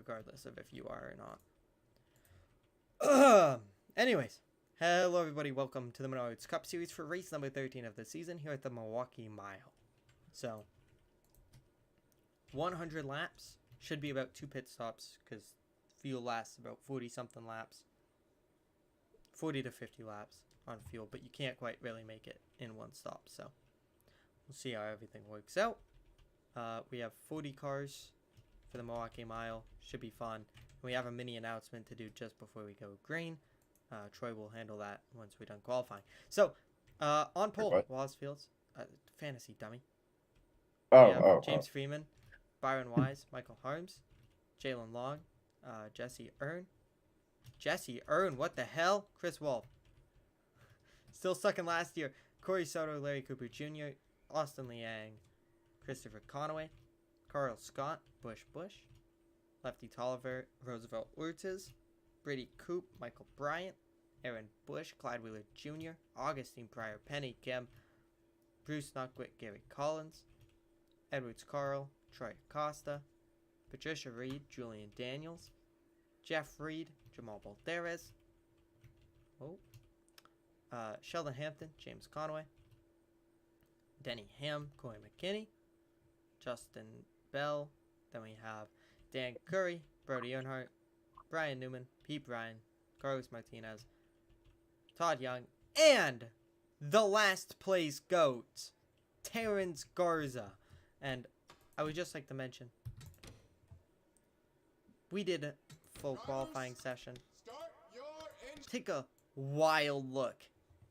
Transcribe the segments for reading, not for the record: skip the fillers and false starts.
regardless of if you are or not. Anyways, hello everybody, welcome to the Menards Cup Series for race number 13 of the season here at the Milwaukee Mile. So, 100 laps, should be about 2 pit stops, because fuel lasts about 40-something laps. 40 to 50 laps on fuel, but you can't quite really make it in one stop, so we'll see how everything works out. We have 40 cars for the Milwaukee Mile, should be fun. We have a mini announcement to do just before we go green. Troy will handle that once we're done qualifying. So, on pole, Wallace Fields, fantasy dummy. We have James Freeman, Byron Wise, Michael Harms, Jalen Long, Jesse Earn, what the hell? Chris Wolf. Still stuck in last year. Corey Soto, Larry Cooper Jr., Austin Liang, Christopher Conaway, Carl Scott, Bush, Lefty Tolliver, Roosevelt Ortiz, Brady Coop, Michael Bryant, Aaron Bush, Clyde Wheeler Jr., Augustine Pryor, Penny Kim, Bruce Nuckwit, Gary Collins, Edwards Carl, Troy Acosta, Patricia Reed, Julian Daniels, Jeff Reed, Jamal Balderas, Sheldon Hampton, James Conway, Denny Ham, Corey McKinney, Justin Bell. Then we have Dan Curry, Brody Earnhardt, Brian Newman, Pete Bryan, Carlos Martinez, Todd Young, and the last place goat, Terrence Garza. And I would just like to mention, we did a full qualifying session. Take a wild look.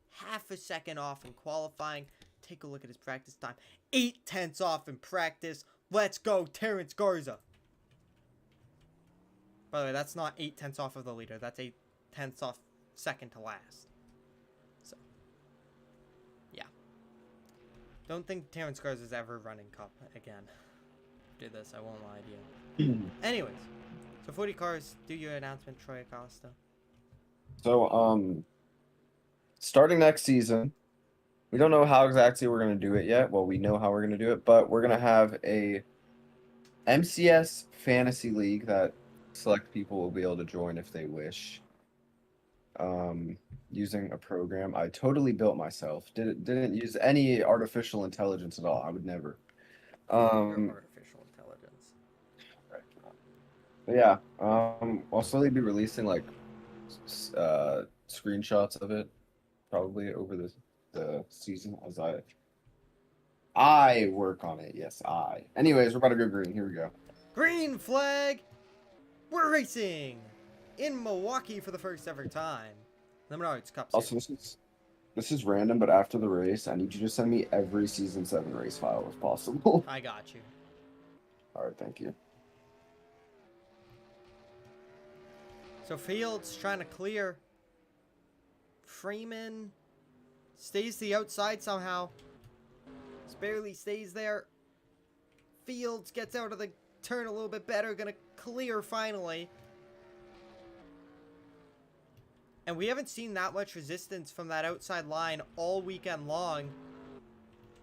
Half a second off in qualifying. Take a look at his practice time. 0.8 off in practice. Let's go, Terrence Garza. By the way, that's not 0.8 off of the leader. That's 0.8 off second to last. So, yeah. Don't think Terrence Garza's ever running Cup again. Do this, I won't lie to you. Anyways, so 40 cars, do your announcement, Troy Acosta. So, starting next season, we don't know how exactly we're going to do it yet. Well, we know how we're going to do it, but we're going to have a MCS fantasy league that select people will be able to join if they wish. Using a program I totally built myself. Didn't use any artificial intelligence at all. I would never. Artificial intelligence. Right. But yeah, I'll slowly be releasing like screenshots of it, probably over the season as I work on it. Yes, I. Anyways, we're about to go green. Here we go. Green flag. We're racing in Milwaukee for the first ever time. The Menards Cup Series. Also, this is random, but after the race, I need you to send me every Season 7 race file if possible. I got you. All right, thank you. So Fields trying to clear. Freeman stays to the outside somehow. Just barely stays there. Fields gets out of the turn a little bit better. Gonna clear finally. And we haven't seen that much resistance from that outside line all weekend long.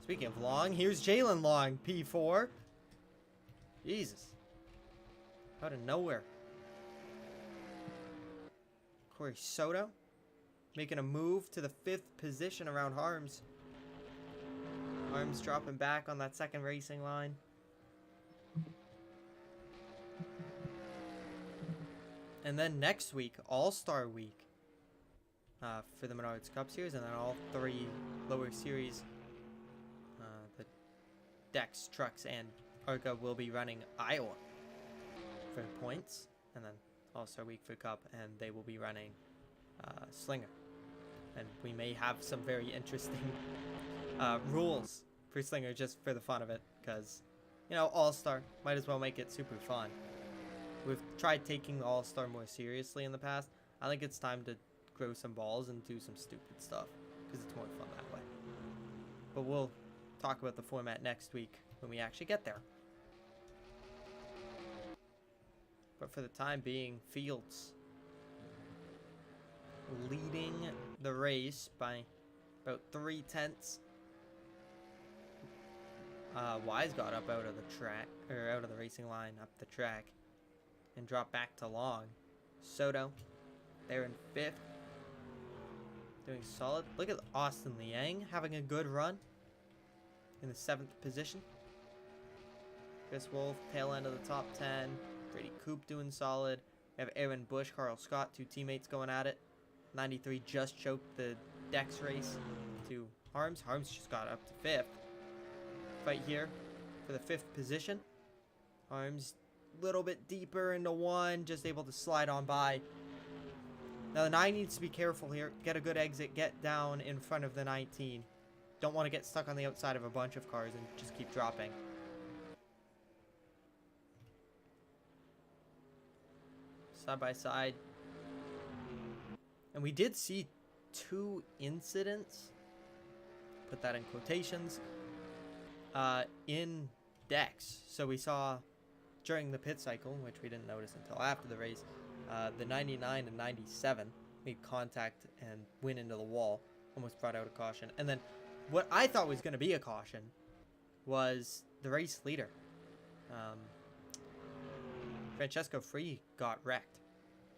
Speaking of long, here's Jalen Long, P4. Jesus. Out of nowhere. Corey Soto making a move to the 5th position around Harms. Harms dropping back on that second racing line. And then next week, All-Star Week. For the Menards Cup Series, and then all 3 lower series, the Dex, Trucks, and ARCA will be running Iowa for points, and then All-Star Week for Cup, and they will be running Slinger. And we may have some very interesting rules for Slinger just for the fun of it, because, you know, All-Star, might as well make it super fun. We've tried taking the All-Star more seriously in the past. I think it's time to grow some balls and do some stupid stuff, because it's more fun that way. But we'll talk about the format next week when we actually get there. But for the time being, Fields leading the race by about 0.3. Wise got up out of the track, or out of the racing line, up the track. and drop back to long. Soto, there in 5th. Doing solid. Look at Austin Liang having a good run in the 7th position. Chris Wolf, tail end of the top 10. Brady Coop doing solid. We have Aaron Bush, Carl Scott, 2 teammates going at it. 93 just choked the Dex race to Harms. Harms just got up to 5th. Fight here for the 5th position. Harms a little bit deeper into 1, just able to slide on by. Now the 9 needs to be careful here. Get a good exit, get down in front of the 19. Don't want to get stuck on the outside of a bunch of cars and just keep dropping. Side by side. And we did see 2 incidents, put that in quotations, in Dex. So we saw during the pit cycle, which we didn't notice until after the race, the 99 and 97 made contact and went into the wall, almost brought out a caution. And then what I thought was going to be a caution was the race leader. Francesco Free got wrecked.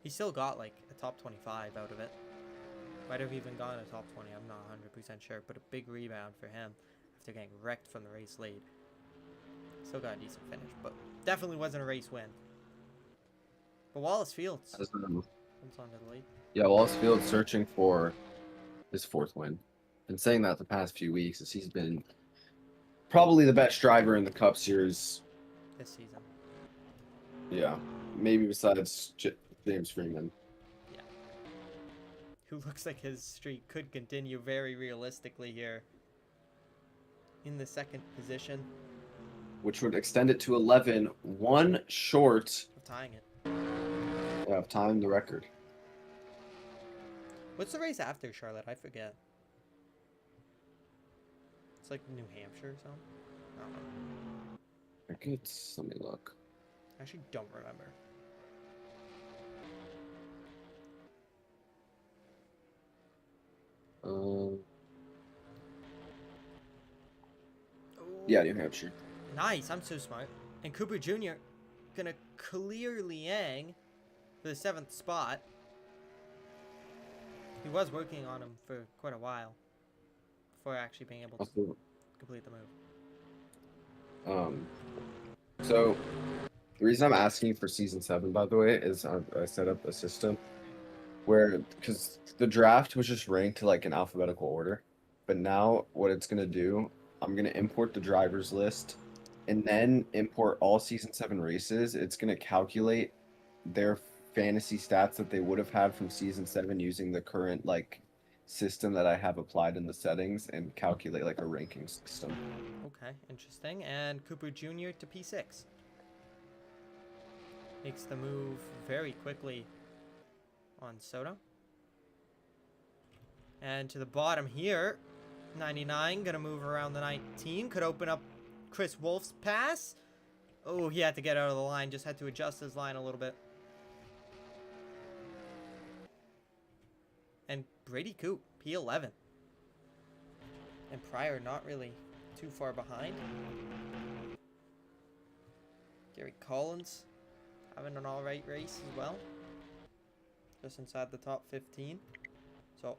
He still got like a top 25 out of it. Might have even gone a top 20, I'm not 100% sure, but a big rebound for him after getting wrecked from the race lead. Still got a decent finish, but definitely wasn't a race win. But Wallace Fields comes on to the lead. Yeah, Wallace Fields searching for his 4th win. Been saying that the past few weeks as he's been probably the best driver in the Cup Series This season. Yeah, maybe besides James Freeman. Yeah. Who looks like his streak could continue very realistically here in the 2nd position. Which would extend it to 11, 1 short Of tying it. of tying the record. What's the race after Charlotte? I forget. It's like New Hampshire or something. I don't know. I think let me look. I actually don't remember. Yeah, New Hampshire. Nice, I'm so smart. And Cooper Jr. gonna clear Liang for the 7th spot. He was working on him for quite a while before actually being able to complete the move. So the reason I'm asking for season 7, by the way, is I set up a system where, because the draft was just ranked to like an alphabetical order, but now what it's gonna do, I'm gonna import the drivers list and then import all season 7 races. It's gonna calculate their fantasy stats that they would have had from season 7 using the current like system that I have applied in the settings and calculate like a ranking system. Okay, interesting. And Cooper Jr. to P6. Makes the move very quickly on Soto. And to the bottom here, 99 gonna move around the 19. Could open up Chris Wolf's pass. Oh, he had to get out of the line. Just had to adjust his line a little bit. And Brady Coop, P11. And Pryor not really too far behind. Gary Collins having an alright race as well. Just inside the top 15. So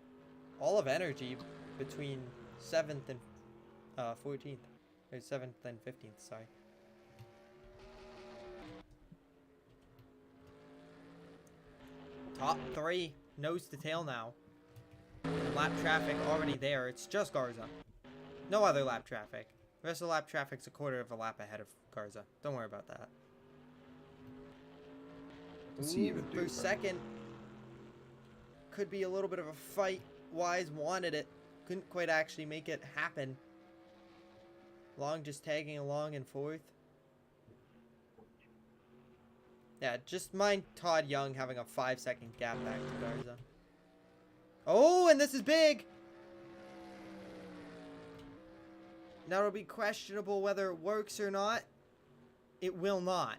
all of energy between 7th and 14th. Or 7th and 15th, sorry. Top 3, nose to tail now. And lap traffic already there. It's just Garza. No other lap traffic. The rest of the lap traffic's a quarter of a lap ahead of Garza. Don't worry about that. What's he even do? For second, could be a little bit of a fight. Wise wanted it. Couldn't quite actually make it happen. Long just tagging along in 4th. Yeah, just mind Todd Young having a 5-second gap back to Garza. Oh, and this is big! Now it'll be questionable whether it works or not. It will not.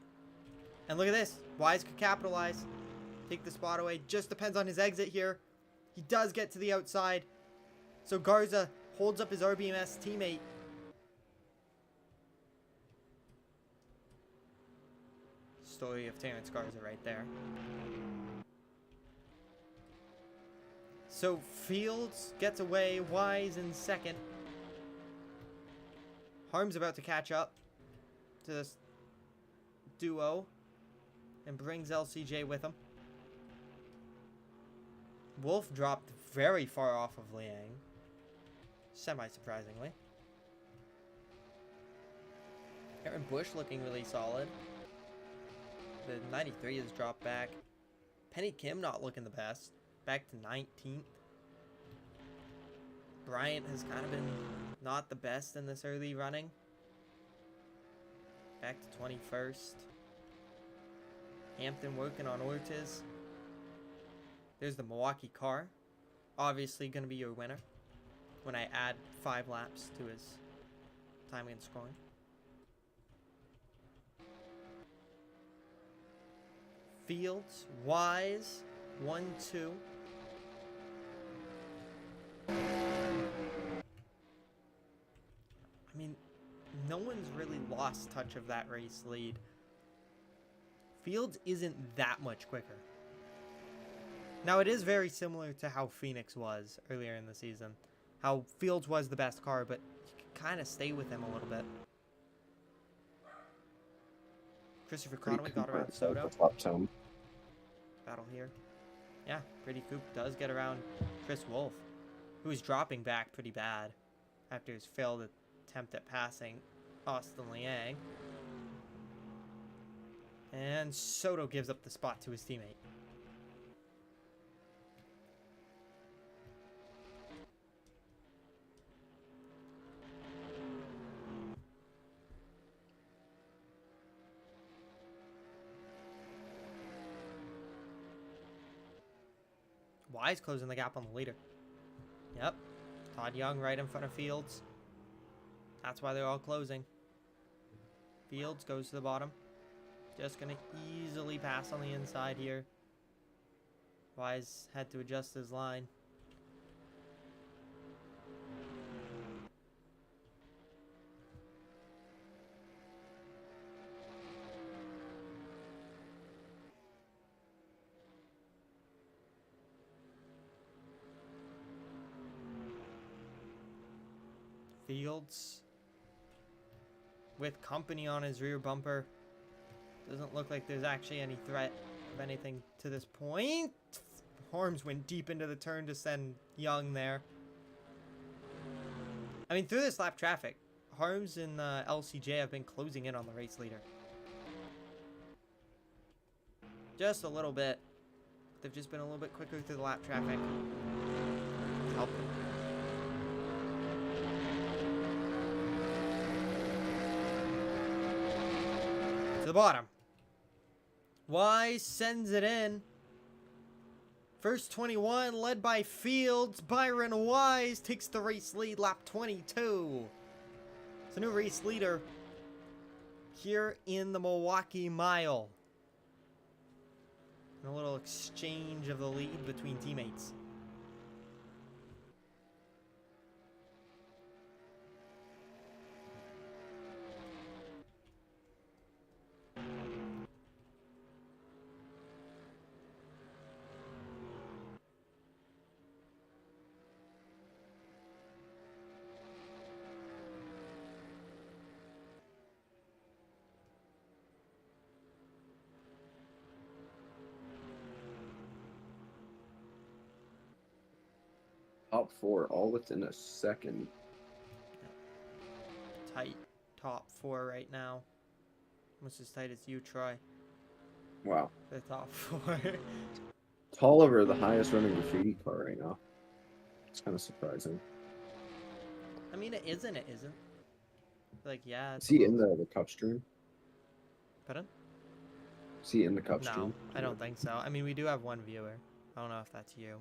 And look at this. Wise could capitalize. Take the spot away. Just depends on his exit here. He does get to the outside. So Garza holds up his RBMS teammate. story of Terrence Garza right there. So Fields gets away, Wise in second. Harm's about to catch up to this duo and brings LCJ with him. Wolf dropped very far off of Liang, semi-surprisingly. Aaron Bush looking really solid. The 93 has dropped back. Penny Kim not looking the best. Back to 19th. Bryant has kind of been not the best in this early running. Back to 21st. Hampton working on Ortiz. There's the Milwaukee car. Obviously going to be your winner when I add 5 laps to his timing and scoring. Fields, Wise, 1-2. I mean, no one's really lost touch of that race lead. Fields isn't that much quicker. Now, it is very similar to how Phoenix was earlier in the season. How Fields was the best car, but you can kind of stay with him a little bit. Christopher Conway got around Soto. Battle here. Yeah, Pretty Coop does get around Chris Wolf, who is dropping back pretty bad after his failed attempt at passing Austin Liang. And Soto gives up the spot to his teammate. Wise closing the gap on the leader. Yep. Todd Young right in front of Fields. That's why they're all closing. Fields goes to the bottom. Just going to easily pass on the inside here. Wise had to adjust his line. Fields with company on his rear bumper. Doesn't look like there's actually any threat of anything to this point. Harms went deep into the turn to send Young there. I mean, through this lap traffic, Harms and LCJ have been closing in on the race leader. Just a little bit. They've just been a little bit quicker through the lap traffic. Help them. To the bottom. Wise sends it in. First 21 led by Fields. Byron Wise takes the race lead, lap 22. It's a new race leader here in the Milwaukee Mile. And a little exchange of the lead between teammates. Top 4, all within a second. Tight top 4 right now. Almost as tight as you, Troy. Wow. The top 4. Tolliver, the highest running graffiti car right now. It's kind of surprising. I mean, it isn't. It isn't. Like, yeah. Is he in the cup stream? Pardon? Is he in the cup stream? No, I don't think so. I mean, we do have one viewer. I don't know if that's you.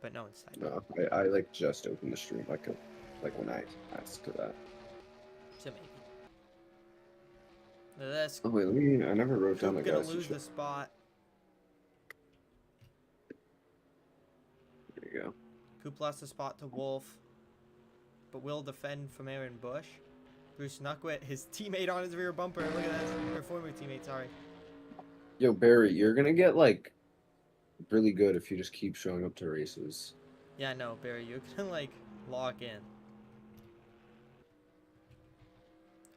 But no one's typing. No, I like just opened the stream like when I asked for that. So maybe. This. Oh wait, I never wrote down the guys. Gonna lose the spot. There you go. Coop lost the spot to Wolf, but will defend from Aaron Bush. Bruce Nuckwit, his teammate on his rear bumper. Look at that. Her former teammate, sorry. Yo, Barry, you're gonna get like really good if you just keep showing up to races. Yeah, no, Barry, you're gonna like lock in.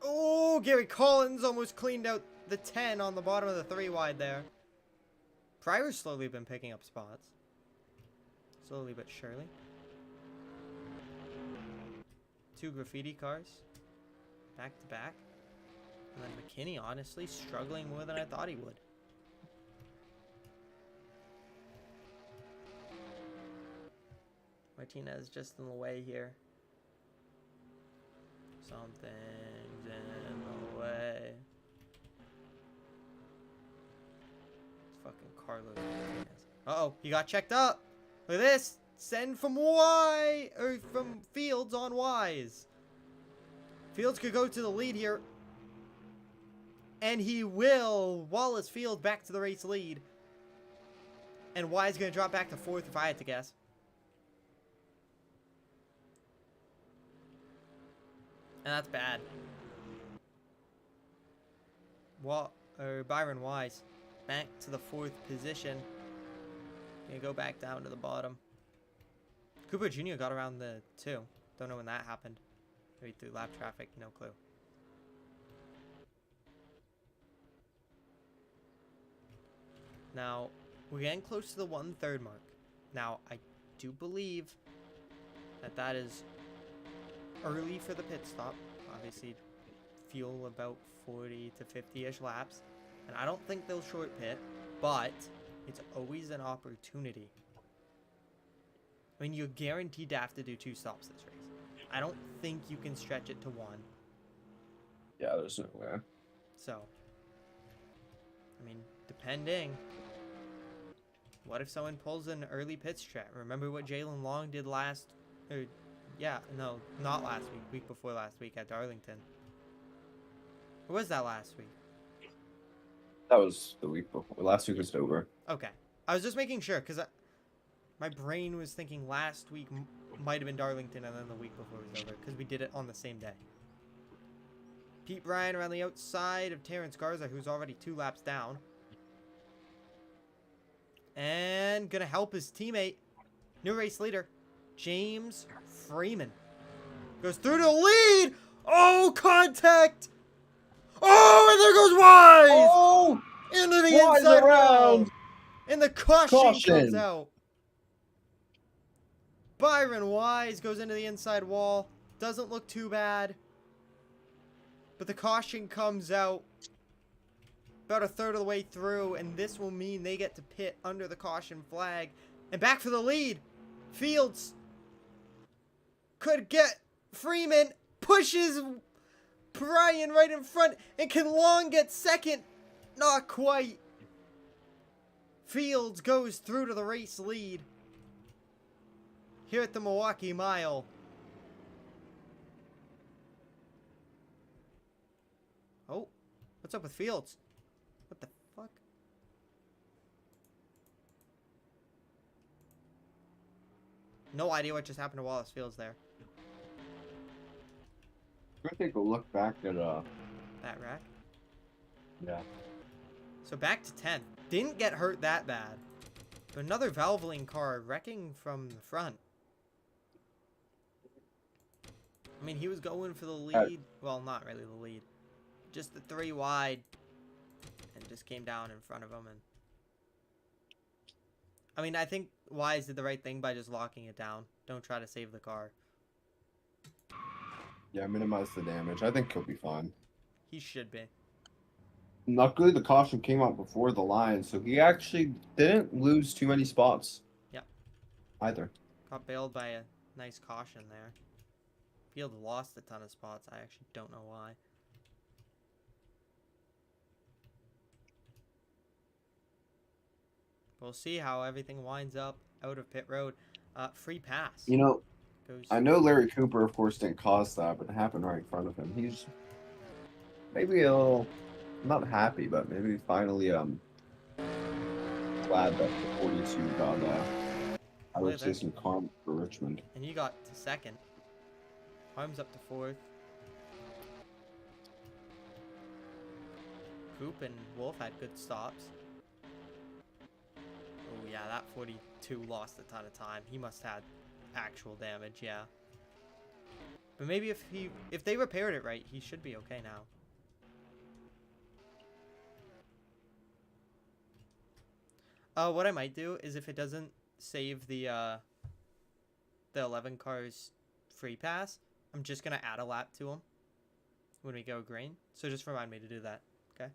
Oh, Gary Collins almost cleaned out the 10 on the bottom of the 3 wide there. Pryor's slowly been picking up spots. Slowly but surely. 2 graffiti cars. Back to back. And then McKinney, honestly, struggling more than I thought he would. Martinez just in the way here. Something's in the way. It's fucking Carlos Martinez. Uh-oh, he got checked up. Look at this. Send from from Fields on Wise. Fields could go to the lead here. And he will. Wallace Field back to the race lead. And Wise going to drop back to 4th if I had to guess. And that's bad. Byron Wise back to the 4th position. Gonna go back down to the bottom. Cooper Jr. got around the 2. Don't know when that happened. Maybe through lap traffic, no clue. Now, we're getting close to the 1/3 mark. Now, I do believe that is early for the pit stop. Obviously, fuel about 40 to 50-ish laps. And I don't think they'll short pit, but it's always an opportunity. I mean, you're guaranteed to have to do 2 stops this race. I don't think you can stretch it to 1. Yeah, there's no way. So, I mean, depending. What if someone pulls an early pit strat? Remember what Jalen Long did not last week. Week before last week at Darlington. Or was that last week? That was the week before. Last week was over. Okay. I was just making sure, because my brain was thinking last week might have been Darlington, and then the week before was over, because we did it on the same day. Pete Bryan around the outside of Terrence Garza, who's already 2 laps down. And gonna help his teammate, new race leader, James Freeman. Goes through to the lead! Oh, contact! Oh, and there goes Wise! Oh! Into the Wise inside around! wall. And the caution comes out. Byron Wise goes into the inside wall. Doesn't look too bad. But the caution comes out about 1/3 of the way through. And this will mean they get to pit under the caution flag. And back for the lead. Fields could get Freeman. Pushes Bryan right in front. And can Long get second? Not quite. Fields goes through to the race lead here at the Milwaukee Mile. Oh, what's up with Fields? What the fuck? No idea what just happened to Wallace Fields there. I'm gonna take a look back at That rack. Yeah. So back to 10th. Didn't get hurt that bad. But another Valvoline car wrecking from the front. I mean, he was going for the lead. Well, not really the lead. Just the 3 wide. And just came down in front of him. And I mean, I think Wise did the right thing by just locking it down. Don't try to save the car. Yeah, minimize the damage. I think he'll be fine. He should be. Luckily, the caution came out before the line, so he actually didn't lose too many spots. Yep. Either. Got bailed by a nice caution there. Field lost a ton of spots. I actually don't know why. We'll see how everything winds up out of pit road. Free pass. You know, goes. I know Larry Cooper, of course, didn't cause that, but it happened right in front of him. He's maybe a little, not happy, but maybe finally glad that the 42 got I would say some karma for Richmond. And he got to 2nd. Harm's up to 4th. Coop and Wolf had good stops. lap 42 lost a ton of time. He must have had actual damage, yeah. But maybe if they repaired it right, he should be okay now. What I might do is if it doesn't save the 11 cars free pass, I'm just gonna add a lap to him when we go green. So just remind me to do that, okay?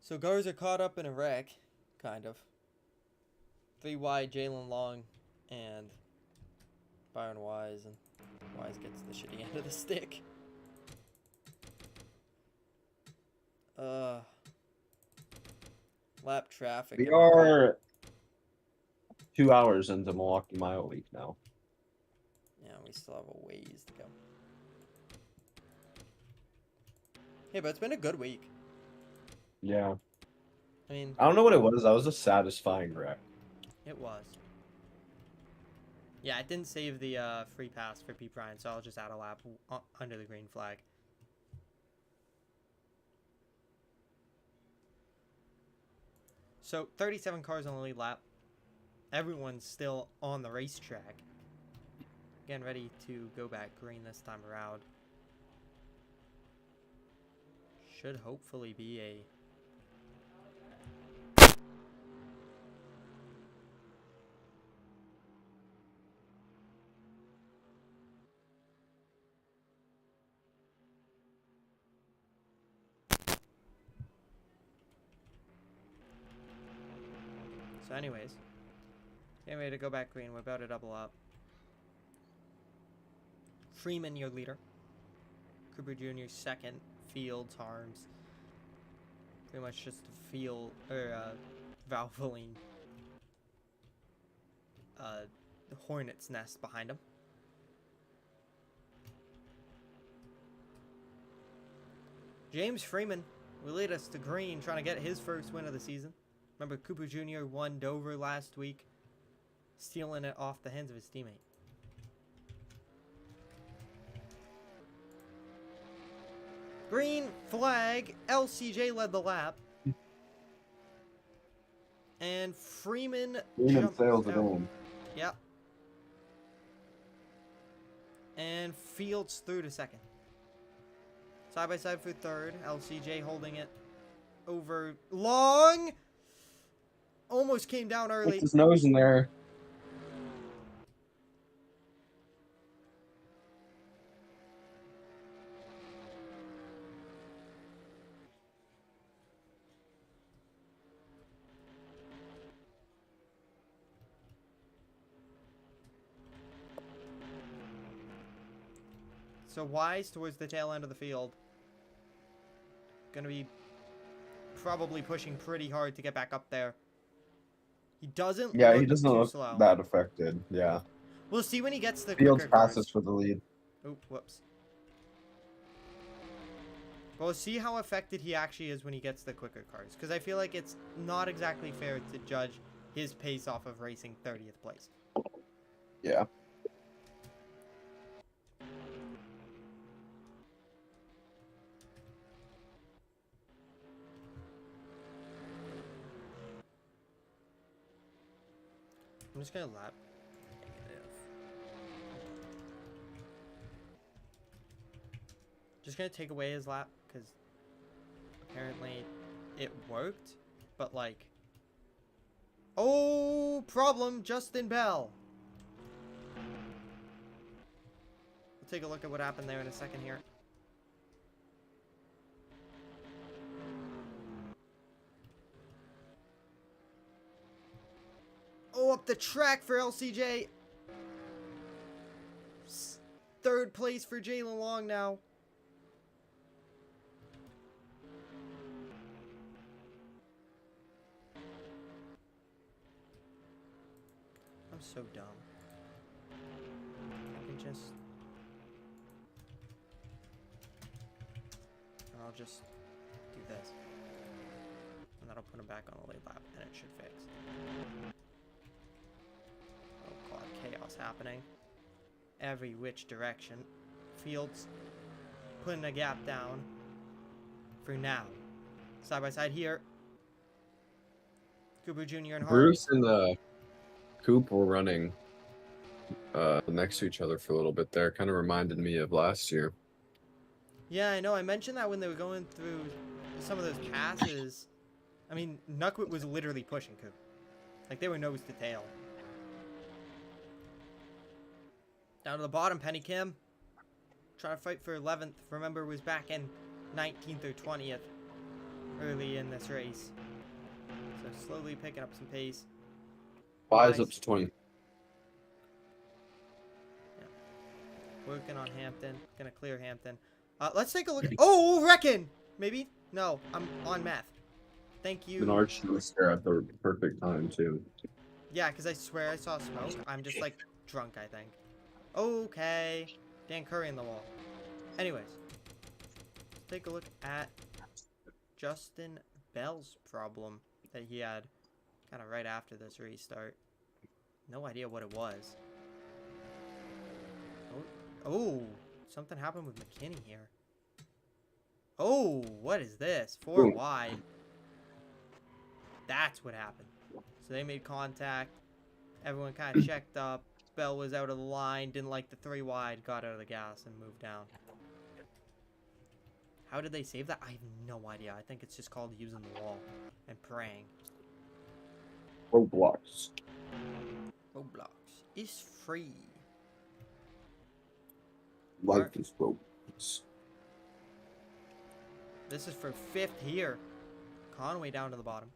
So cars are caught up in a wreck, kind of. 3 wide, Jalen Long, and Byron Wise, and Wise gets the shitty end of the stick. Lap traffic. We are 2 hours into Milwaukee Mile Week now. Yeah, we still have a ways to go. Hey, but it's been a good week. Yeah. I mean, I don't know what it was. That was a satisfying wreck. it was. Yeah, I didn't save the free pass for Pete Bryan, so I'll just add a lap under the green flag. So 37 cars on the lead lap. Everyone's still on the racetrack. Getting ready to go back green this time around. Should hopefully be a... So anyways, getting ready to go back green. We're about to double up. Freeman, your leader. Cooper Jr. second. Fields, Harms. Pretty much just a field, or Valvoline. Hornet's nest behind him. James Freeman will lead us to green, trying to get his first win of the season. Remember, Cooper Jr. won Dover last week, stealing it off the hands of his teammate. Green flag. LCJ led the lap. And Freeman sails it in. Yep. And Fields through to second. Side by side for third. LCJ holding it over Long. Almost came down early. Puts his nose in there. So Wise towards the tail end of the field. Gonna be probably pushing pretty hard to get back up there. He doesn't Yeah, look he doesn't too look slow. that affected. Yeah. We'll see when he gets the Fields quicker passes cars. for the lead. Oh, whoops. We'll see how affected he actually is when he gets the quicker cars. Because I feel like it's not exactly fair to judge his pace off of racing 30th place. Yeah. I'm just gonna lap negative. Just gonna take away his lap because apparently it worked, but like, oh, problem, Justin Bell. We'll take a look at what happened there in a second here. Oh, up the track for LCJ. Third place for Jalen Long now. I'm so dumb. I can just... I'll just do this. And that'll put him back on the lead lap, and it should fix. Oh god, chaos happening. Every which direction. Fields putting a gap down. for now. Side by side here. Cooper Jr. and Hart. Bruce and Coop were running next to each other for a little bit there. Kind of reminded me of last year. Yeah, I know. I mentioned that when they were going through some of those passes. I mean, Nuckwit was literally pushing Coop. Like, they were nose to tail. Down to the bottom, Penny Kim. Trying to fight for 11th. Remember, was back in 19th or 20th early in this race. So slowly picking up some pace. Buys up to 20. Yeah. Working on Hampton. Gonna clear Hampton. Let's take a look at... Oh, Reckon! Maybe? No, I'm on meth. Thank you. Menards was there at the perfect time, too. Yeah, because I swear I saw smoke. I'm just, like, drunk, I think. Okay. Dan Curry in the wall. Anyways. Let's take a look at Justin Bell's problem that he had kind of right after this restart. No idea what it was. Oh, something happened with McKinney here. Oh, what is this? 4 wide. That's what happened. So they made contact. Everyone kind of checked up. Bell was out of the line. Didn't like the 3 wide. Got out of the gas and moved down. How did they save that? I have no idea. I think it's just called using the wall and praying. Roblox. Roblox is free. Life is Roblox. This is for 5th here. Conway down to the bottom.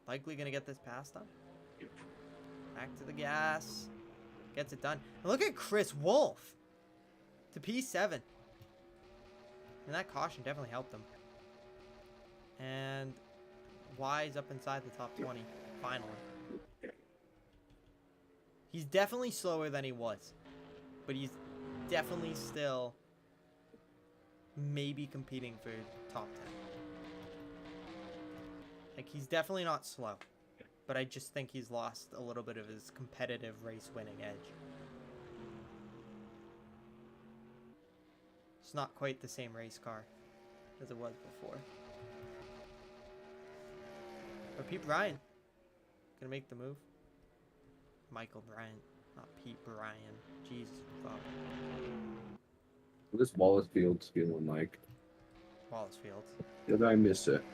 Likely going to get this pass done. Back to the gas. Gets it done. And look at Chris Wolf. To P7. And that caution definitely helped him. And Wise up inside the top 20. Finally. He's definitely slower than he was. But he's definitely still maybe competing for top 10. Like, he's definitely not slow. But I just think he's lost a little bit of his competitive race-winning edge. It's not quite the same race car as it was before. But Pete Bryan gonna make the move. Michael Bryant, not Pete Bryan. Jesus fuck. This Wallace Fields feeling like? Wallace Fields. Did I miss it?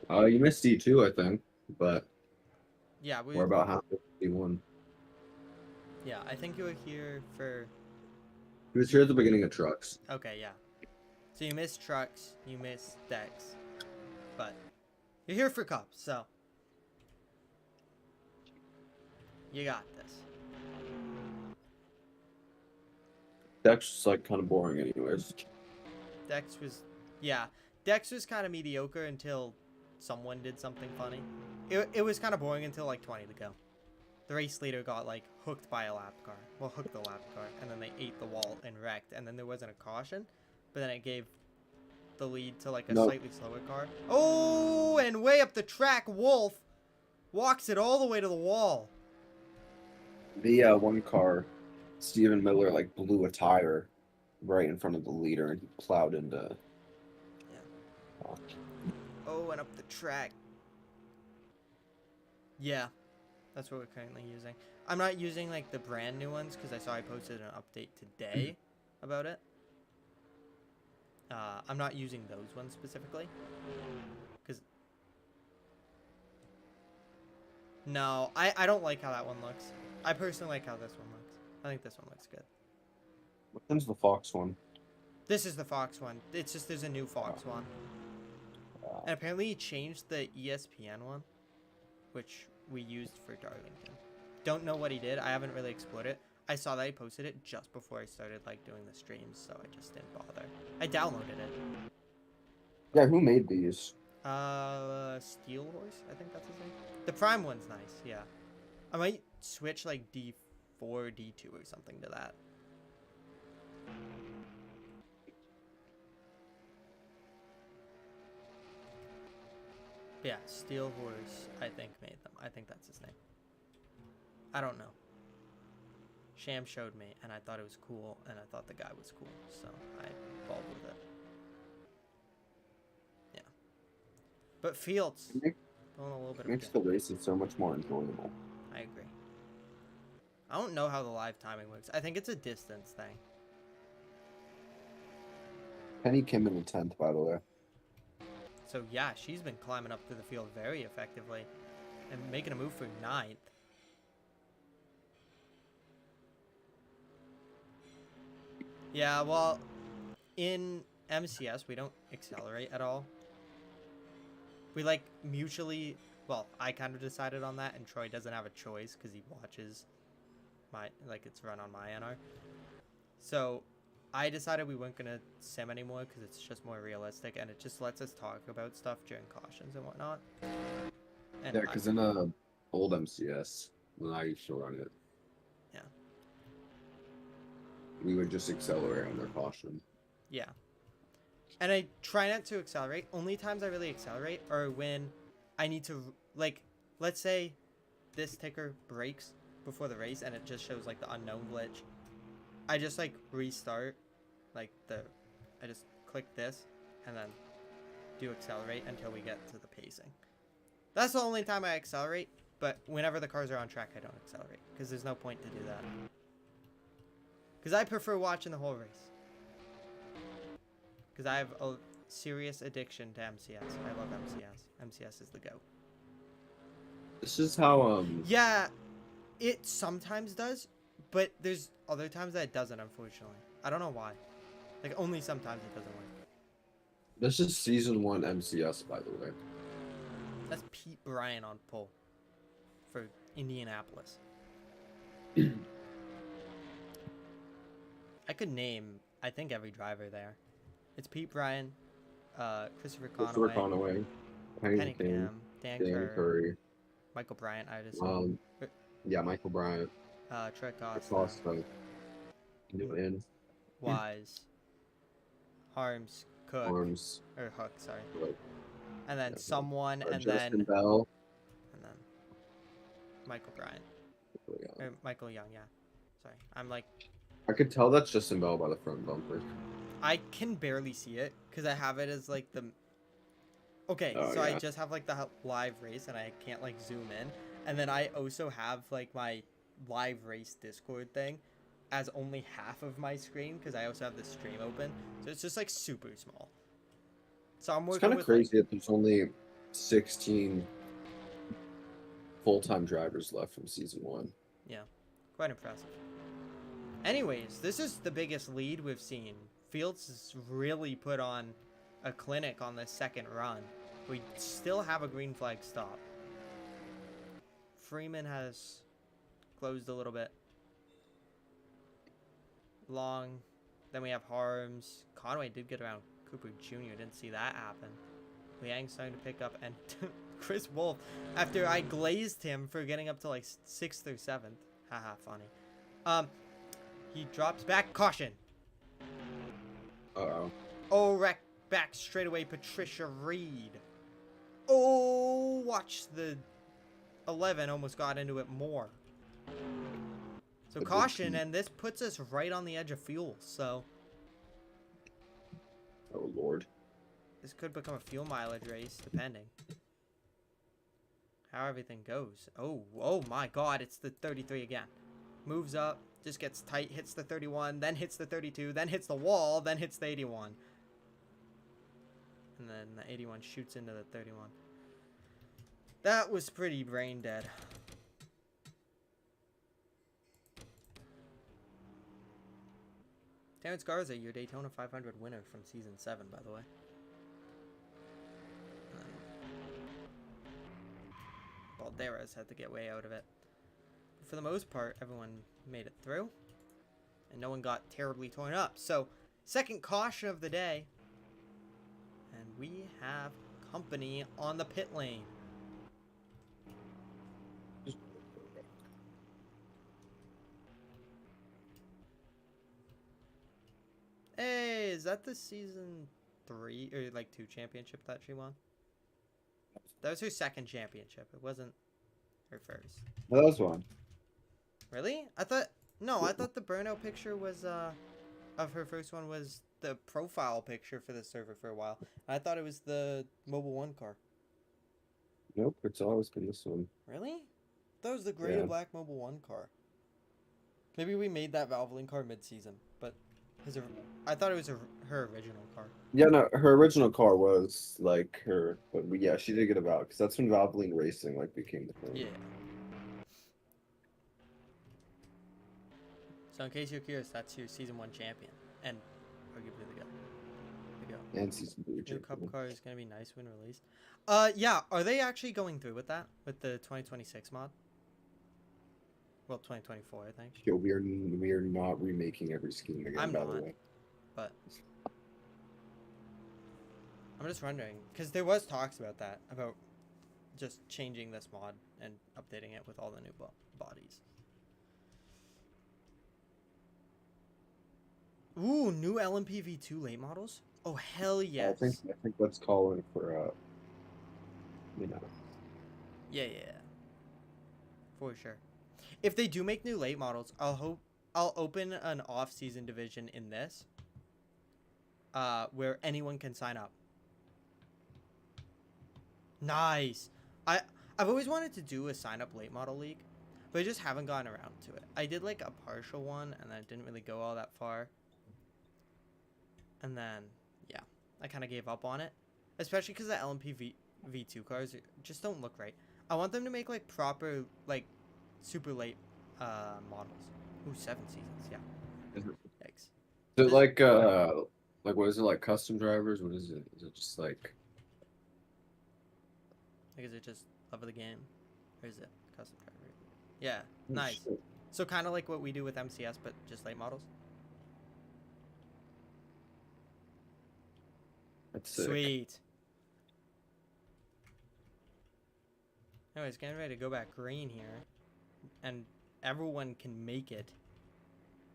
You missed D2, I think, but yeah, we're about half of D1. Yeah, I think you were here for... He was here at the beginning of trucks. Okay, yeah. So you missed trucks, you missed decks, but you're here for cups, so you got this. Dex is like kind of boring anyways. Dex was, yeah, Dex was kind of mediocre until someone did something funny. It was kind of boring until like 20 to go. The race leader got like hooked by a lap car. Well, hooked the lap car, and then they ate the wall and wrecked, and then there wasn't a caution, but then it gave the lead to like a slightly slower car. Oh, and way up the track, Wolf walks it all the way to the wall. The one car, Steven Miller, like blew a tire right in front of the leader, and he plowed into. Yeah. Oh, and up the track. Yeah, that's what we're currently using. I'm not using like the brand new ones because I saw I posted an update today about it. I'm not using those ones specifically. Because... No, I don't like how that one looks. I personally like how this one looks. I think this one looks good. Which one's the Fox one? This is the Fox one. It's just there's a new Fox one. And apparently he changed the ESPN one, which we used for Darlington. Don't know what he did. I haven't really explored it. I saw that he posted it just before I started like doing the streams, so I just didn't bother. I downloaded it. Yeah, who made these? Steel Horse, I think that's his name. The Prime one's nice, yeah. I might switch like D4, D2 or something to that. But yeah, Steel Horse, I think, made them. I think that's his name. I don't know. Sham showed me, and I thought it was cool, and I thought the guy was cool, so I followed with it. But Fields, It going a little bit makes of the races so much more enjoyable. I agree. I don't know how the live timing works. I think it's a distance thing. Penny came in the 10th, by the way. So yeah, she's been climbing up through the field very effectively and making a move for 9th. Yeah, well, in MCS, we don't accelerate at all. We like mutually, well, I kind of decided on that, and Troy doesn't have a choice because he watches my, like, it's run on my NR. So I decided we weren't going to sim anymore because it's just more realistic, and it just lets us talk about stuff during cautions and whatnot. And Yeah, because in a old MCS, when I used to run it, yeah, we would just accelerate under caution. yeah. And I try not to accelerate. Only times I really accelerate are when I need to, like, let's say this ticker breaks before the race and it just shows, like, the unknown glitch. I just, like, restart, like, I just click this and then do accelerate until we get to the pacing. That's the only time I accelerate, but whenever the cars are on track, I don't accelerate because there's no point to do that. Because I prefer watching the whole race. Because I have a serious addiction to MCS. I love MCS. MCS is the GOAT. This is how Yeah, it sometimes does, but there's other times that it doesn't, unfortunately. I don't know why. Like, only sometimes it doesn't work. this is season 1 MCS, by the way. That's Pete Bryan on pole for Indianapolis. I could name, I think, every driver there. It's Pete Bryan, Christopher Conway, Penny Cam, Dan Kerr, Michael Bryant, I just yeah, Michael Bryant, Troy Costa, Newton, Wise, Harms, Cook, Arms, or Hook, sorry, like, and then someone, and Justin then Bell, and then Michael Bryant, yeah. or Michael Young, yeah. Sorry, I'm like, I could tell that's Justin Bell by the front bumper. I can barely see it because I have it as like the. Okay, Oh, so yeah. I just have like the live race and I can't like zoom in, and then I also have like my live race Discord thing as only half of my screen because I also have the stream open, so it's just like super small. So I'm working It's kind of with crazy that there's only 16 full-time drivers left from season 1. Yeah, quite impressive. Anyways, this is the biggest lead we've seen. Fields has really put on a clinic on this second run. We still have a green flag stop. Freeman has closed a little bit. Long. Then we have Harms. Conway did get around Cooper Jr. Didn't see that happen. Liang's starting to pick up. And Chris Wolf, after I glazed him for getting up to like 6th or 7th. Haha, funny. He drops back. Caution. Uh-oh. Oh, back straight away, Patricia Reed. Oh, watch the 11 almost got into it more. So caution, and this puts us right on the edge of fuel, so. Oh, Lord. This could become a fuel mileage race, depending. How everything goes. Oh my god, it's the 33 again. Moves up, just gets tight, hits the 31, then hits the 32, then hits the wall, then hits the 81. And then the 81 shoots into the 31. That was pretty brain dead. Terrence Garza, your Daytona 500 winner from Season 7, by the way. Balderas had to get way out of it. But for the most part, everyone made it through. And no one got terribly torn up. So, second caution of the day. And we have company on the pit lane. Hey, is that the season 3 or like 2 championship that she won? That was her second championship. It wasn't her first. No, that was one. Really? I thought the burnout picture was of her first one was the profile picture for the server for a while. I thought it was the Mobile 1 car. Nope, it's always been this one. Really? That was the gray Yeah. to black Mobile 1 car. Maybe we made that Valvoline car mid-season, but I thought it was her original car. Yeah, no, her original car was like her, but yeah, she did get a Val because that's when Valvoline Racing like became the thing. Yeah. So in case you're curious, that's your season 1 champion, and arguably the guy. There you go. And season 3 New cup champion. car is gonna be nice when released. Yeah. Are they actually going through with that with the 2026 mod? Well, 2024, I think. Yo, we are not remaking every scheme again. I'm by not. the way. But I'm just wondering because there was talks about that about just changing this mod and updating it with all the new bodies. Ooh, new LMP V2 late models. Oh hell yes. I think that's calling for you know. Yeah. For sure. If they do make new late models, I'll open an off-season division in this, where anyone can sign up. Nice. I've always wanted to do a sign up late model league, but I just haven't gotten around to it. I did like a partial one, and then it didn't really go all that far. And then yeah, I kind of gave up on it, especially because the LMP V2 cars just don't look right. I want them to make like proper like super late models. Ooh, 7 seasons, yeah. Yikes. Is it like what is it like custom drivers? What is it? Is it just like Is it just love of the game? Or is it custom driver? Yeah, oh, nice. shit. So kind of like what we do with MCS, but just late models. That's sick. Sweet. Anyways, getting ready to go back green here. And everyone can make it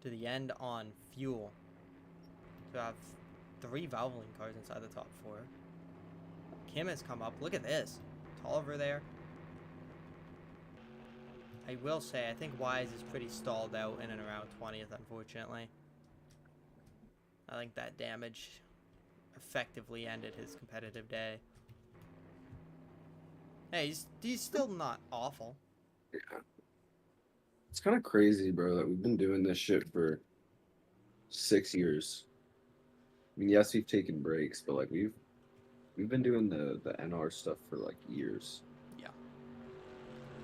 to the end on fuel. So I have 3 Valvoline cars inside the top 4. Kim has come up. Look at this. Tolliver there. I will say, I think Wise is pretty stalled out in and around 20th, unfortunately. I think that damage effectively ended his competitive day. Hey, he's still not awful. Yeah. It's kind of crazy, bro, that we've been doing this shit for 6 years. I mean, yes, we've taken breaks, but like we've been doing the NR stuff for like years. Yeah.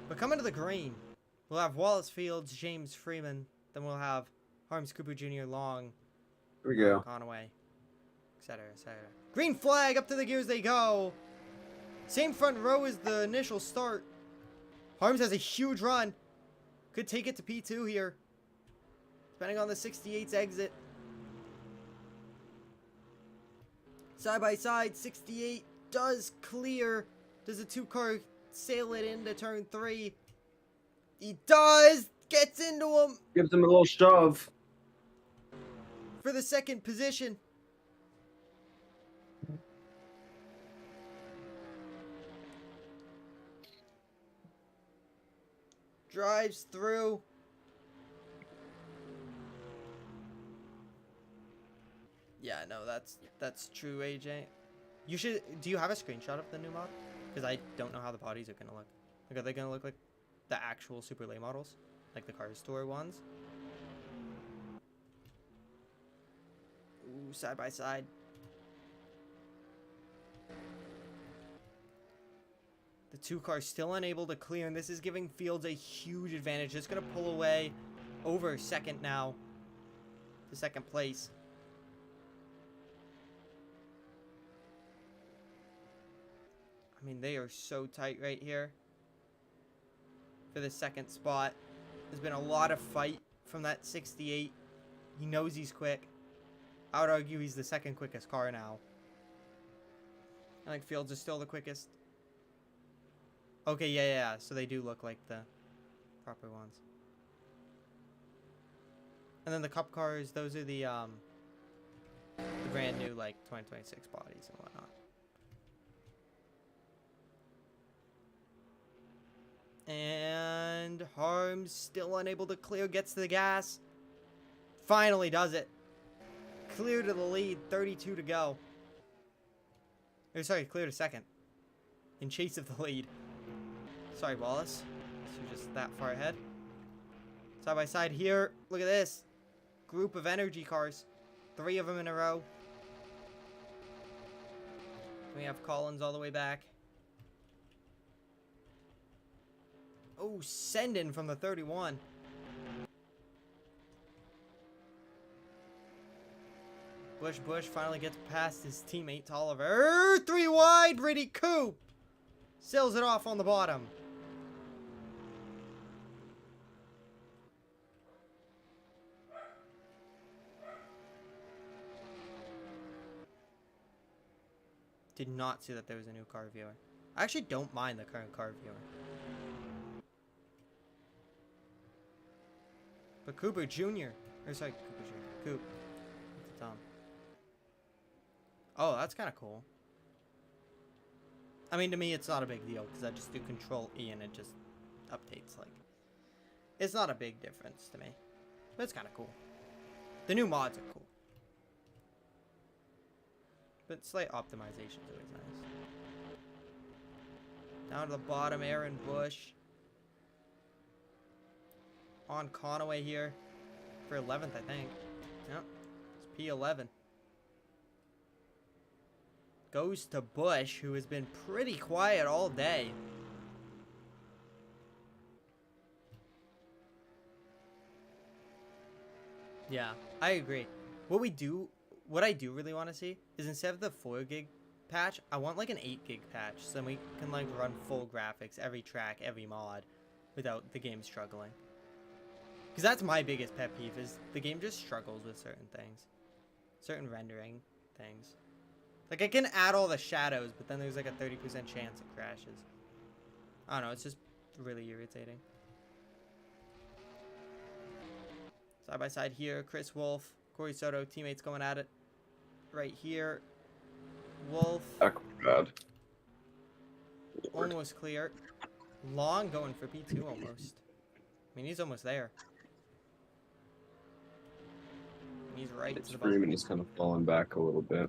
But coming to the green, we'll have Wallace Fields, James Freeman, then we'll have Harms Cooper Jr., Long, Here we go. Conaway, etc., etc. Green flag, up to the gears they go. Same front row as the initial start. Harms has a huge run. Could take it to P2 here, depending on the 68's exit. Side by side, 68 does clear. Does the 2-car sail it into turn 3? He does! Gets into him Gives him a little shove. for the 2nd position. Drives through. Yeah, no, that's true, AJ. You should. Do you have a screenshot of the new mod? Because I don't know how the bodies are gonna look. Like, are they gonna look like the actual super late models, like the car store ones? Ooh, side by side. The 2 cars still unable to clear, and this is giving Fields a huge advantage. Just gonna pull away over 2nd now to 2nd place. I mean, they are so tight right here for the 2nd spot. There's been a lot of fight from that 68. He knows he's quick. I would argue he's the 2nd quickest car now. I think Fields is still the quickest. Okay, yeah. So they do look like the proper ones. And then the cup cars, those are the brand new, like, 2026 bodies and whatnot. And Harms still unable to clear, gets to the gas. Finally does it. Clear to the lead, 32 to go. Or sorry, clear to 2nd. In chase of the lead. Sorry, Wallace. So you're just that far ahead. Side by side here. Look at this. Group of energy cars. 3 of them in a row. We have Collins all the way back. Oh, send-in from the 31. Bush finally gets past his teammate Oliver. 3 wide, Brady Coop. Sails it off on the bottom. Did not see that there was a new car viewer. I actually don't mind the current car viewer. But Cooper Jr. Or sorry, Cooper Jr. Coop. At the top. Oh, that's kind of cool. I mean, to me, it's not a big deal because I just do Control E and it just updates. Like, it's not a big difference to me, but it's kind of cool. The new mods are cool, but slight optimization is always nice. Down to the bottom, Aaron Bush. On Conaway here for 11th, I think. Yep, it's P11. Goes to Bush, who has been pretty quiet all day. Yeah, I agree. What I do really want to see is instead of the 4 gig patch, I want like an 8 gig patch so then we can like run full graphics, every track, every mod, without the game struggling. Because that's my biggest pet peeve, is the game just struggles with certain things. Certain rendering things. Like, I can add all the shadows, but then there's like a 30% chance it crashes. I don't know, it's just really irritating. Side by side here, Chris Wolf, Corey Soto, teammates going at it. Right here, Wolf. Oh, God. Almost clear. Long going for P2 almost. I mean, he's almost there. And he's right It's to the free, and bottom. he's kind of falling back a little bit.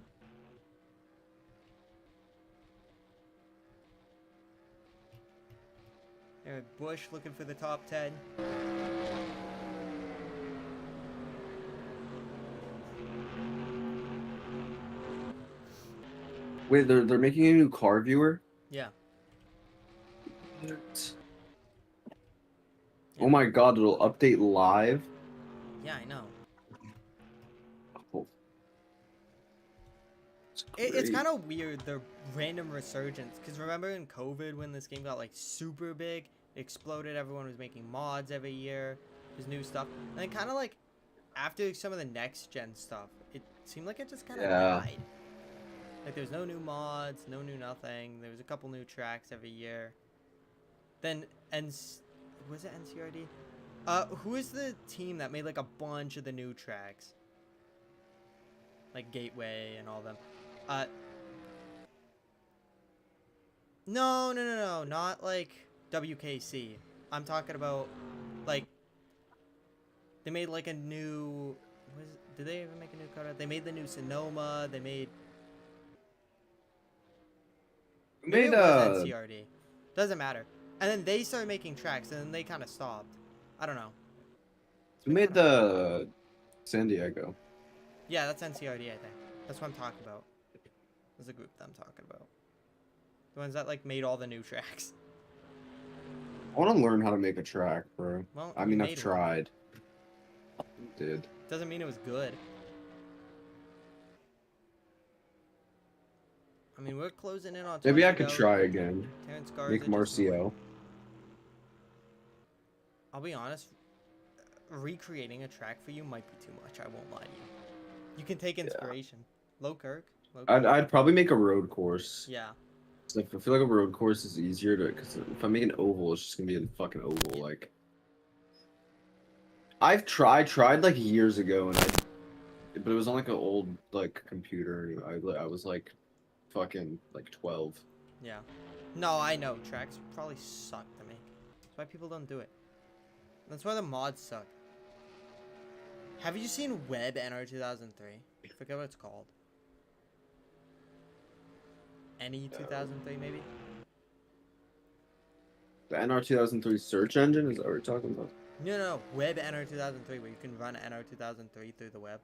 There, Bush looking for the top 10. Wait, they're making a new car viewer? Yeah. Oh my God, it'll update live? Yeah, I know. Oh. It's kind of weird, the random resurgence. Because remember in COVID when this game got like super big, it exploded, everyone was making mods every year, there's new stuff. And then kind of like after some of the next gen stuff, it seemed like it just kind of died. Like there's no new mods, no new nothing. There was a couple new tracks every year. Then was it NCRD? Who is the team that made like a bunch of the new tracks? Like Gateway and all them. No, not like WKC. I'm talking about like they made like a new. Did they even make a new cutout? They made the new Sonoma. They made. Maybe it was NCRD. Doesn't matter. And then they started making tracks, and then they kind of stopped. I don't know. Who made the San Diego? Yeah, that's NCRD, I think. That's what I'm talking about. There's a group that I'm talking about. The ones that like made all the new tracks. I want to learn how to make a track, bro. Well, I mean, I've tried. Did. Doesn't mean it was good. I mean, we're closing in on 20 Maybe I could try again. Make Marcio. I'll be honest, recreating a track for you might be too much. I won't lie to you. You can take inspiration. Yeah. Low Kirk. I'd probably make a road course. Yeah. So I feel like a road course is easier to, because if I make an oval, it's just gonna be a fucking oval. Yeah. Like, I tried like years ago, but it was on like an old like computer. I was like, fucking like 12. Yeah. No, I know tracks probably suck to me. That's why people don't do it. That's why the mods suck. Have you seen Web NR2003? I forget what it's called. NE2003 maybe? The NR2003 search engine, is that what we're talking about? No, Web NR2003, where you can run NR2003 through the web.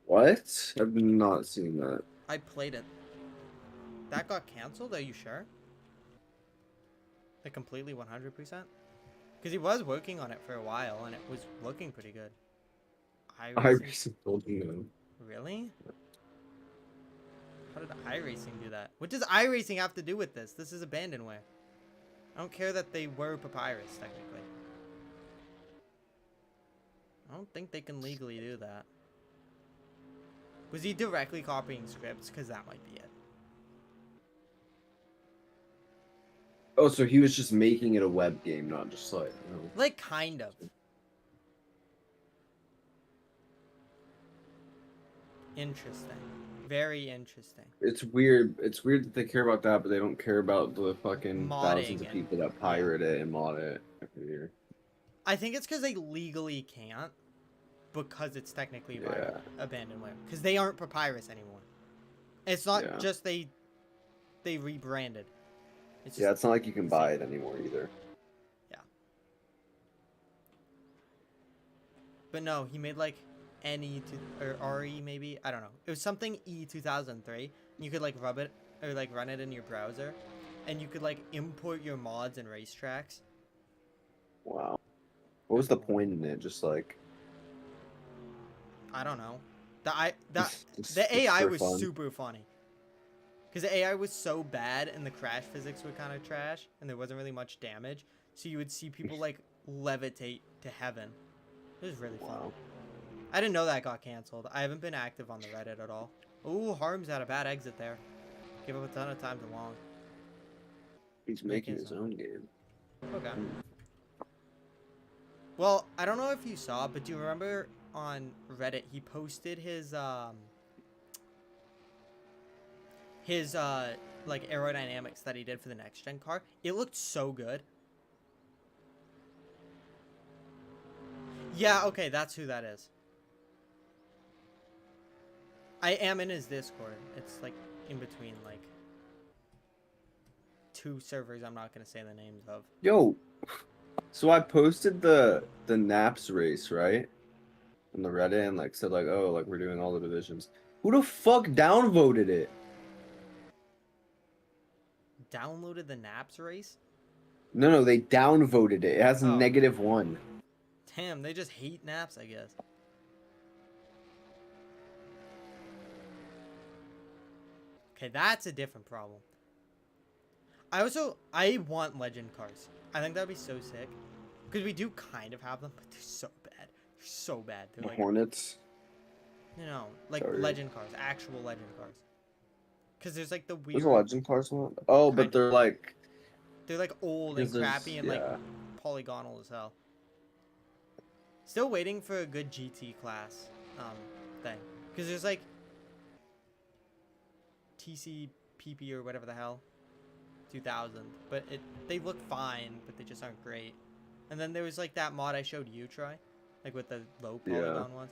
What? I've not seen that. I played it. That got canceled? Are you sure? Like completely 100%? Because he was working on it for a while, and it was looking pretty good. iRacing building. Really? How did iRacing do that? What does iRacing have to do with this? This is abandonware. I don't care that they were papyrus, technically. I don't think they can legally do that. Was he directly copying scripts? Because that might be it. Oh, so he was just making it a web game, not just like, you know. Like, kind of. Interesting. Very interesting. It's weird. It's weird that they care about that, but they don't care about the fucking Modding thousands of people that pirate it and mod it every year. I think it's because they legally can't, because it's technically abandonware. Because they aren't papyrus anymore. It's not just they rebranded. It's just, it's not like you can buy it anymore either. Yeah. But no, he made like or RE maybe, I don't know. It was something E2003. You could like rub it or like run it in your browser, and you could like import your mods and racetracks. Wow. What was the point in it? Just like, I don't know. The AI was super funny. Because the AI was so bad and the crash physics were kind of trash and there wasn't really much damage. So you would see people like levitate to heaven. It was really fun. I didn't know that got canceled. I haven't been active on the Reddit at all. Ooh, Harm's had a bad exit there. Give up a ton of time to long. He's making his own game. Okay. Well, I don't know if you saw, but do you remember on Reddit he posted his like aerodynamics that he did for the next gen car? It looked so good. Yeah, okay, that's who that is. I am in his Discord. It's like in between like two servers I'm not gonna say the names of. Yo, so I posted the Naps race, right? On the Reddit and like said like, oh, like we're doing all the divisions. Who the fuck downvoted it? Downloaded the Naps race? No, they downvoted it. It has -1. Damn, they just hate Naps, I guess. Okay, that's a different problem. I want legend cars. I think that'd be so sick. Because we do kind of have them, but they're so bad. They're so bad. They're like Hornets? No, like legend cars. Actual legend cars. Because there's like the weird... There's a legend cars one? Oh, but they're like... They're like old and crappy and like polygonal as hell. Still waiting for a good GT class thing. Because there's like... TCPP or whatever the hell. 2000. But they look fine, but they just aren't great. And then there was like that mod I showed you, Troy. Like with the low polygon ones.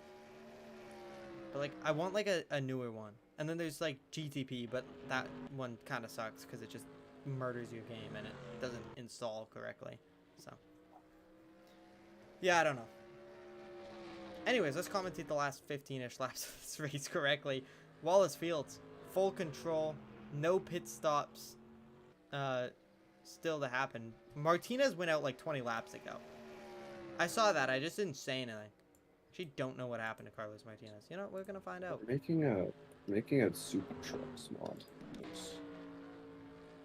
But like, I want like a newer one. And then there's like GTP, but that one kind of sucks because it just murders your game and it doesn't install correctly. So, yeah, I don't know. Anyways, let's commentate the last 15-ish laps of this race correctly. Wallace Fields, full control, no pit stops still to happen. Martinez went out like 20 laps ago. I saw that. I just didn't say anything. Actually, don't know what happened to Carlos Martinez. You know, we're gonna find out. Making a super trucks mod. Oops.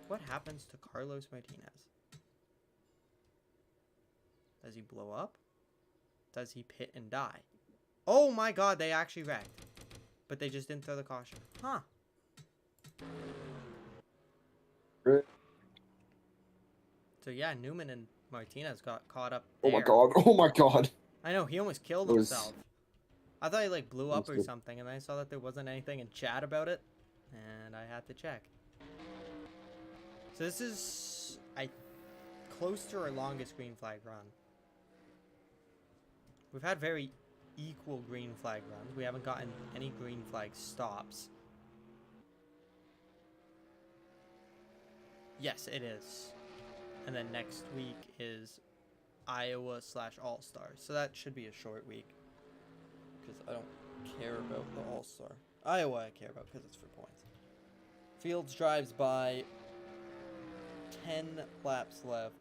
What happens to Carlos Martinez? Does he blow up? Does he pit and die? Oh my god, they actually wrecked. But they just didn't throw the caution. Huh. So yeah, Newman and Martinez got caught up there. Oh my god, oh my god. I know, he almost killed himself. I thought he like blew up or something, and then I saw that there wasn't anything in chat about it, and I had to check. So this is close to our longest green flag run. We've had very equal green flag runs. We haven't gotten any green flag stops. Yes, it is. and then next week is Iowa / All-Star. So that should be a short week because I don't care about the All-Star. Iowa I care about because it's for points. Fields drives by, 10 laps left.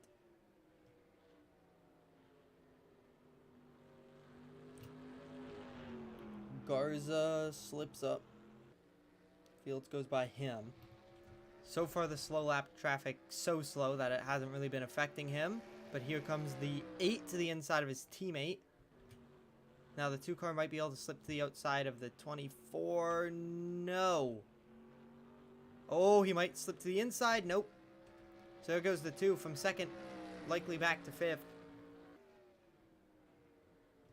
Garza slips up. Fields goes by him. So far the slow lap traffic so slow that it hasn't really been affecting him. But here comes the 8 to the inside of his teammate. Now the 2 car might be able to slip to the outside of the 24. No. Oh, he might slip to the inside. Nope. So there goes the 2 from second, likely back to 5th.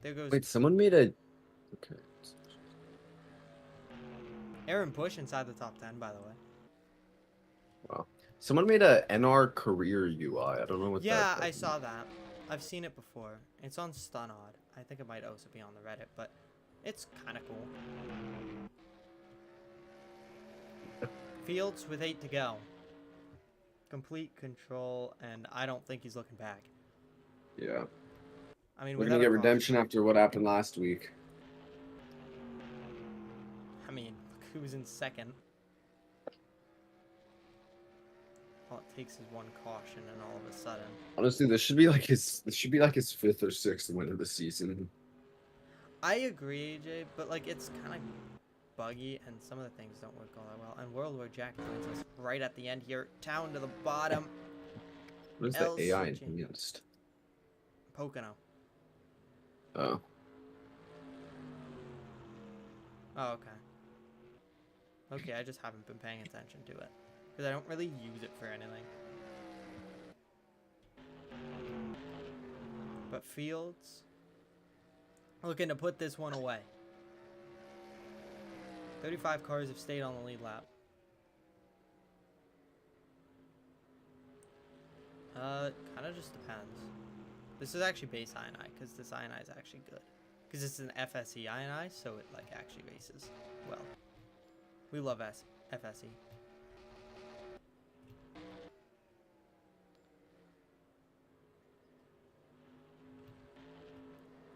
There goes... Wait, someone made a... Okay. Aaron Bush inside the top 10, by the way. Wow. Someone made a NR career UI. I don't know what that is. Yeah, I saw that. I've seen it before. It's on Stunod. I think it might also be on the Reddit, but it's kind of cool. Fields with 8 to go. Complete control, and I don't think he's looking back. Yeah. I mean, we're going to get redemption after what happened last week. I mean, look who's in second. All it takes is one caution, and all of a sudden. Honestly, this should be like his 5th or 6th win of the season. I agree, AJ, but like it's kind of buggy, and some of the things don't work all that well. And World War Jack joins us right at the end here, down to the bottom. What is the AI enhanced? Pocono. Oh. Oh, okay. Okay, I just haven't been paying attention to it. Because I don't really use it for anything. But Fields looking to put this one away. 35 cars have stayed on the lead lap. Kind of just depends. This is actually base INI, because this INI is actually good. Because it's an FSE INI, so it like actually races well. We love FSE.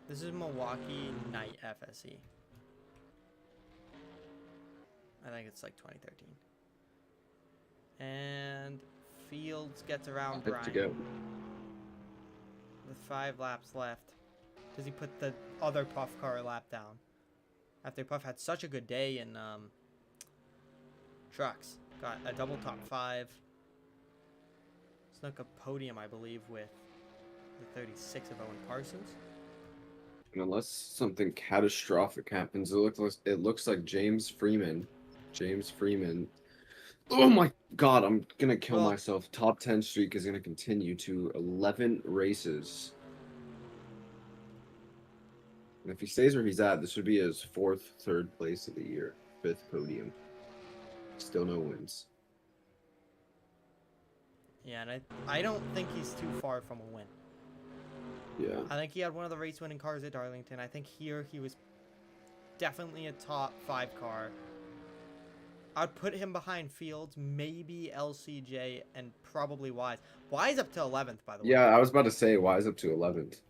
This is Milwaukee Night FSE. I think it's like 2013. And Fields gets around Brian. To go. With 5 laps left. Does he put the other Puff car a lap down? After Puff had such a good day in trucks. Got a double top 5. Snuck a podium, I believe, with the 36 of Owen Parsons. And unless something catastrophic happens, it looks like James Freeman. Oh my god, I'm gonna kill myself. Top 10 streak is gonna continue to 11 races. And if he stays where he's at, this would be his 3rd place of the year. 5th podium. Still no wins. Yeah, and I don't think he's too far from a win. Yeah. I think he had one of the race-winning cars at Darlington. I think here he was definitely a top 5 car. I'd put him behind Fields, maybe LCJ, and probably Wise. Wise up to 11th, by the way. Yeah, I was about to say Wise up to 11th.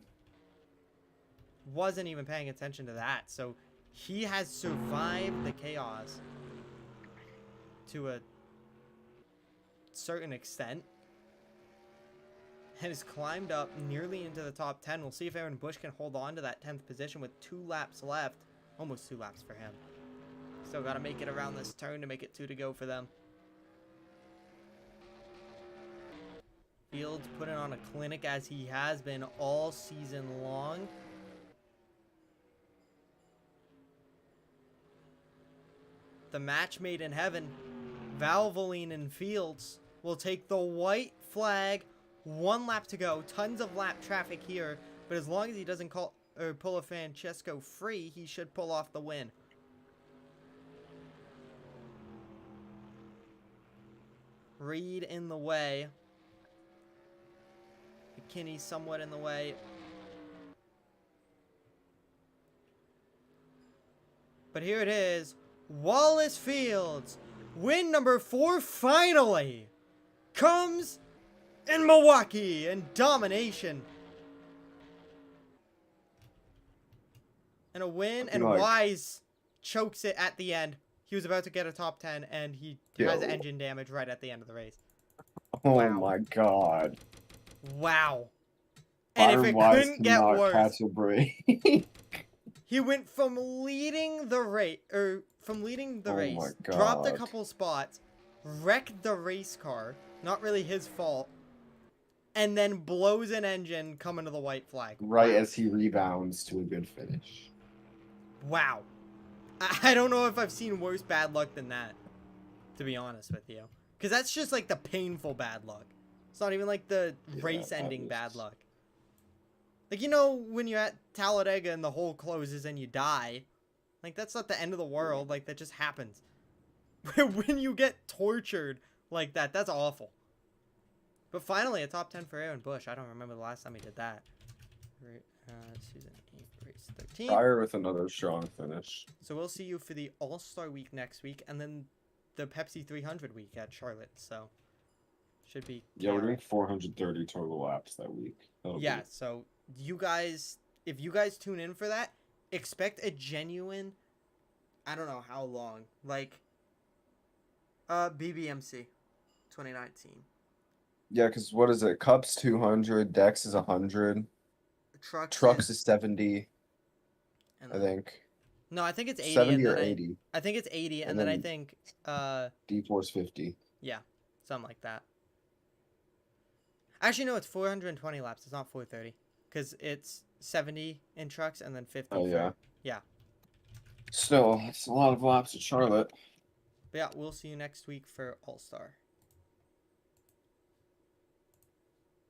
Wasn't even paying attention to that. So he has survived the chaos to a certain extent. And has climbed up nearly into the top 10. We'll see if Aaron Bush can hold on to that 10th position with 2 laps left. Almost 2 laps for him. Still got to make it around this turn to make it 2 to go for them. Fields putting on a clinic as he has been all season long. The match made in heaven. Valvoline and Fields will take the white flag. 1 lap to go. Tons of lap traffic here. But as long as he doesn't pull a Francesco free, he should pull off the win. Reed in the way. McKinney somewhat in the way. But here it is. Wallace Fields. Win number 4 finally comes in Milwaukee in domination. And a win, and Wise chokes it at the end. He was about to get a top 10, and he has engine damage right at the end of the race. Oh wow. my god. Wow. And if it couldn't get worse, catch a break. he went from leading the race, dropped a couple spots, wrecked the race car, not really his fault, and then blows an engine coming to the white flag. Right as he rebounds to a good finish. Wow. I don't know if I've seen worse bad luck than that, to be honest with you. Because that's just like the painful bad luck. It's not even like the race-ending bad luck. Like, you know, when you're at Talladega and the hole closes and you die, like, that's not the end of the world. Like, that just happens. When you get tortured like that, that's awful. But finally, a top 10 for Aaron Bush. I don't remember the last time he did that. Season 8, race 13. Fire with another strong finish. So we'll see you for the All-Star Week next week, and then the Pepsi 300 week at Charlotte. So should be. Yeah, we're doing 430 total laps that week. So you guys, if you guys tune in for that, expect a genuine. I don't know how long, like. BBMC, 2019. Yeah, because what is it? Cups 200, Dex is 100. Trucks is 70. I think. No, I think it's 80. 70 or 80. I think it's 80, and then I think D4's 50. Yeah, something like that. Actually, no, it's 420 laps. It's not 430, because it's 70 in trucks and then 50. Oh yeah. Yeah. Still, it's a lot of laps at Charlotte. But yeah, we'll see you next week for All-Star.